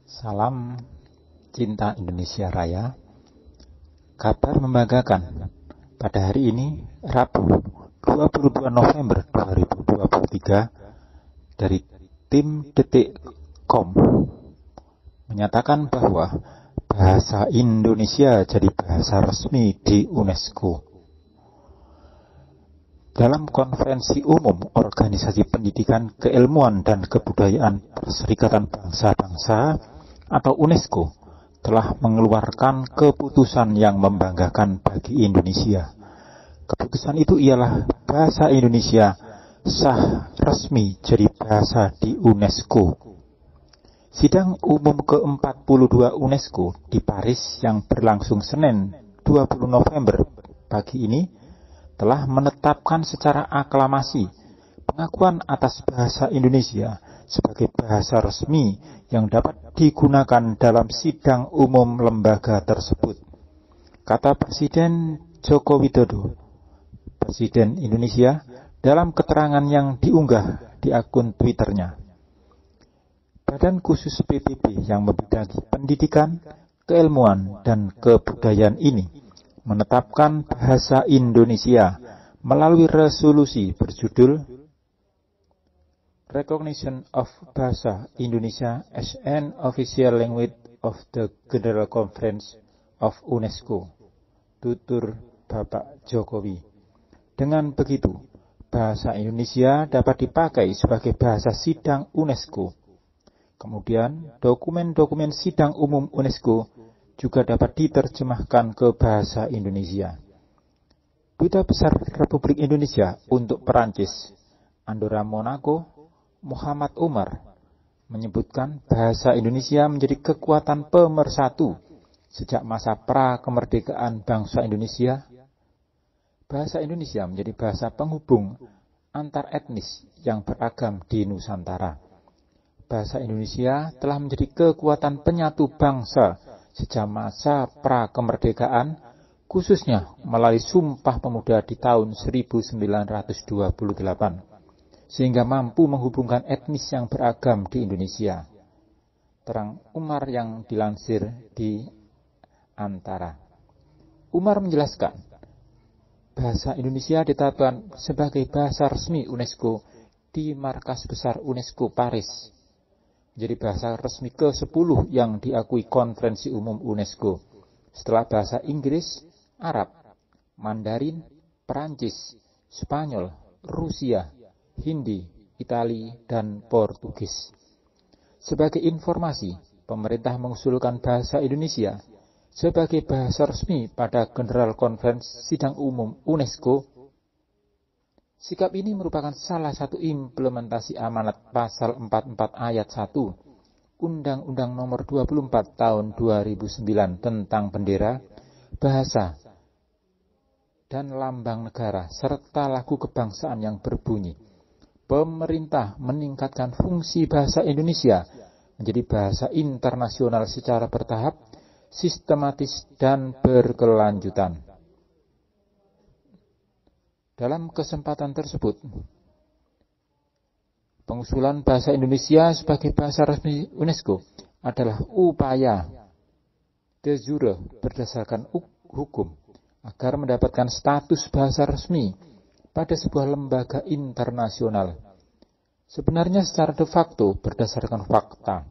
Salam cinta Indonesia Raya. Kabar membanggakan. Pada hari ini, Rabu 22 November 2023, dari tim Detik.com menyatakan bahwa bahasa Indonesia jadi bahasa resmi di UNESCO. Dalam konferensi umum Organisasi Pendidikan, Keilmuan, dan Kebudayaan Perserikatan Bangsa-Bangsa atau UNESCO telah mengeluarkan keputusan yang membanggakan bagi Indonesia. Keputusan itu ialah bahasa Indonesia sah resmi jadi bahasa di UNESCO. Sidang umum ke-42 UNESCO di Paris yang berlangsung Senin 20 November pagi ini telah menetapkan secara aklamasi pengakuan atas bahasa Indonesia sebagai bahasa resmi yang dapat digunakan dalam sidang umum lembaga tersebut. Kata Presiden Joko Widodo, Presiden Indonesia, dalam keterangan yang diunggah di akun Twitternya. Badan khusus PBB yang membidangi pendidikan, keilmuan, dan kebudayaan ini menetapkan bahasa Indonesia melalui resolusi berjudul Recognition of Bahasa Indonesia as an Official Language of the General Conference of UNESCO, tutur Bapak Jokowi. Dengan begitu, bahasa Indonesia dapat dipakai sebagai bahasa sidang UNESCO. Kemudian, dokumen-dokumen sidang umum UNESCO juga dapat diterjemahkan ke bahasa Indonesia. Duta Besar Republik Indonesia untuk Perancis, Andorra Monaco, Muhammad Umar, menyebutkan bahasa Indonesia menjadi kekuatan pemersatu sejak masa pra-kemerdekaan bangsa Indonesia. Bahasa Indonesia menjadi bahasa penghubung antar etnis yang beragam di Nusantara. Bahasa Indonesia telah menjadi kekuatan penyatu bangsa sejak masa pra-kemerdekaan, khususnya melalui Sumpah Pemuda di tahun 1928, sehingga mampu menghubungkan etnis yang beragam di Indonesia. Terang Umar yang dilansir di Antara. Umar menjelaskan, bahasa Indonesia ditetapkan sebagai bahasa resmi UNESCO di Markas Besar UNESCO Paris, menjadi bahasa resmi ke-10 yang diakui Konferensi Umum UNESCO, setelah bahasa Inggris, Arab, Mandarin, Perancis, Spanyol, Rusia, Hindi, Itali, dan Portugis. Sebagai informasi, pemerintah mengusulkan bahasa Indonesia sebagai bahasa resmi pada General Conference Sidang Umum UNESCO. Sikap ini merupakan salah satu implementasi amanat pasal 44 ayat 1 Undang-Undang Nomor 24 Tahun 2009 tentang bendera, bahasa, dan lambang negara serta lagu kebangsaan yang berbunyi, pemerintah meningkatkan fungsi bahasa Indonesia menjadi bahasa internasional secara bertahap, sistematis, dan berkelanjutan. Dalam kesempatan tersebut, pengusulan bahasa Indonesia sebagai bahasa resmi UNESCO adalah upaya de jure berdasarkan hukum agar mendapatkan status bahasa resmi pada sebuah lembaga internasional. Sebenarnya secara de facto berdasarkan fakta,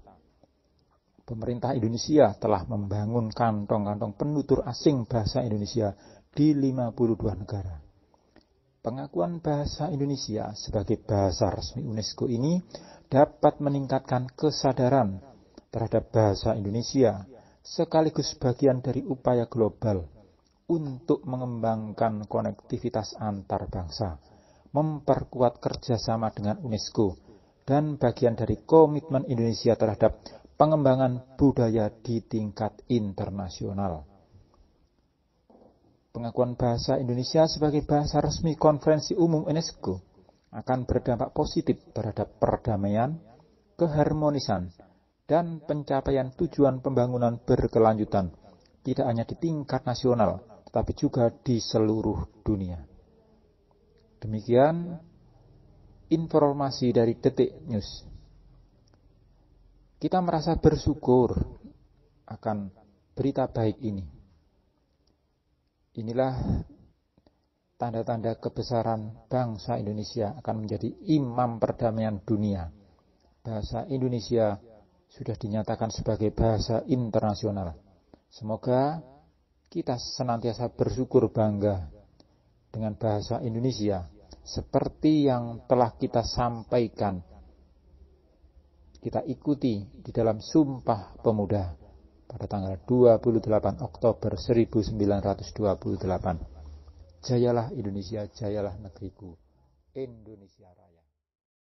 pemerintah Indonesia telah membangun kantong-kantong penutur asing bahasa Indonesia di 52 negara. Pengakuan bahasa Indonesia sebagai bahasa resmi UNESCO ini dapat meningkatkan kesadaran terhadap bahasa Indonesia sekaligus bagian dari upaya global untuk mengembangkan konektivitas antar bangsa, memperkuat kerjasama dengan UNESCO, dan bagian dari komitmen Indonesia terhadap pengembangan budaya di tingkat internasional. Pengakuan bahasa Indonesia sebagai bahasa resmi Konferensi Umum UNESCO akan berdampak positif terhadap perdamaian, keharmonisan, dan pencapaian tujuan pembangunan berkelanjutan, tidak hanya di tingkat nasional, tetapi juga di seluruh dunia. Demikian informasi dari Detik News. kita merasa bersyukur akan berita baik ini. Inilah tanda-tanda kebesaran bangsa Indonesia akan menjadi imam perdamaian dunia. Bahasa Indonesia sudah dinyatakan sebagai bahasa internasional. Semoga kita senantiasa bersyukur bangga dengan bahasa Indonesia seperti yang telah kita sampaikan, kita ikuti di dalam Sumpah Pemuda pada tanggal 28 Oktober 1928. Jayalah Indonesia, jayalah negeriku, Indonesia Raya.